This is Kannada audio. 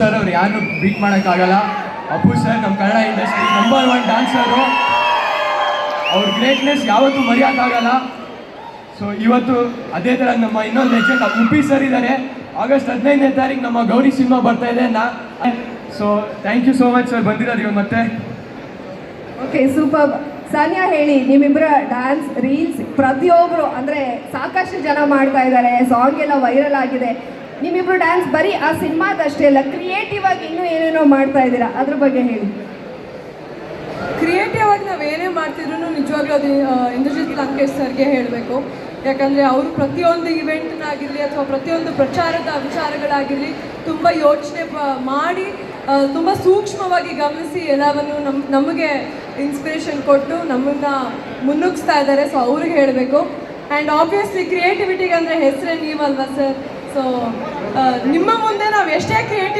ಸರ್ ಅವ್ರು ಯಾರು ಬೀಟ್ ಮಾಡೋಕ್ಕಾಗಲ್ಲ. ಅಪ್ಪು ಸರ್ ನಮ್ಮ ಕನ್ನಡ ಇಂಡಸ್ಟ್ರಿ ನಂಬರ್ 1 ಡ್ಯಾನ್ಸರು. ಅವ್ರ ಗ್ರೇಟ್ನೆಸ್ ಯಾವತ್ತೂ ಮರೆಯೋಕ್ಕಾಗಲ್ಲ. ಸೊ ಇವತ್ತು ಅದೇ ಥರ ನಮ್ಮ ಇನ್ನೊಂದು ಲೆಜೆಂಡ್ ಉಪ್ಪಿ ಸರ್ ಇದ್ದಾರೆ. ಆಗಸ್ಟ್ 15ನೇ ತಾರೀಕು ನಮ್ಮ ಗೌರಿ ಸಿನಿಮಾ ಬರ್ತಾ ಇದೆ. So thank you so much sir ಬಂದಿರೋದು ಇವಾಗ ಮತ್ತೆ. Okay, super. ಸಾನಿಯಾ ಹೇಳಿ, ನಿಮ್ಮಿಬ್ಬರ ಡ್ಯಾನ್ಸ್ ರೀಲ್ಸ್ ಪ್ರತಿಯೊಬ್ಬರು ಅಂದರೆ ಸಾಕಷ್ಟು ಜನ ಮಾಡ್ತಾ ಇದ್ದಾರೆ, ಸಾಂಗ್ ಎಲ್ಲ ವೈರಲ್ ಆಗಿದೆ. ನಿಮ್ಮಿಬ್ಬರು ಡ್ಯಾನ್ಸ್ ಬರೀ ಆ ಸಿನಿಮಾದಷ್ಟೇ ಅಲ್ಲ, ಕ್ರಿಯೇಟಿವ್ ಆಗಿ ಇನ್ನೂ ಏನೇನೋ ಮಾಡ್ತಾ ಇದ್ದೀರಾ, ಅದ್ರ ಬಗ್ಗೆ ಹೇಳಿ. ಕ್ರಿಯೇಟಿವ್ ಆಗಿ ನಾವು ಏನೇ ಮಾಡ್ತಿದ್ರು ನಿಜವಾಗ್ಲೂ ಅದು ಇಂದ್ರಜಿತ್ ಲಂಕೇಶ್ ಸರ್ಗೆ ಹೇಳಬೇಕು. ಯಾಕಂದರೆ ಅವರು ಪ್ರತಿಯೊಂದು ಇವೆಂಟ್ನಾಗಿರಲಿ ಅಥವಾ ಪ್ರತಿಯೊಂದು ಪ್ರಚಾರದ ವಿಚಾರಗಳಾಗಿರಲಿ ತುಂಬ ಯೋಚನೆ ಮಾಡಿ ತುಂಬ ಸೂಕ್ಷ್ಮವಾಗಿ ಗಮನಿಸಿ ಎಲ್ಲವನ್ನು ನಮಗೆ ಇನ್ಸ್ಪಿರೇಷನ್ ಕೊಟ್ಟು ನಮ್ಮನ್ನು ಮುನ್ನುಗ್ಸ್ತಾ ಇದ್ದಾರೆ. ಸೊ ಅವ್ರಿಗೆ ಹೇಳಬೇಕು. ಆ್ಯಂಡ್ ಆಬ್ವಿಯಸ್ಲಿ ಕ್ರಿಯೇಟಿವಿಟಿಗೆ ಅಂದರೆ ಹೆಸರೇ ನೀವಲ್ವಾ ಸರ್. ಸೊ ನಿಮ್ಮ ಮುಂದೆ ನಾವು ಎಷ್ಟೇ ಕ್ರಿಯೇಟಿವ್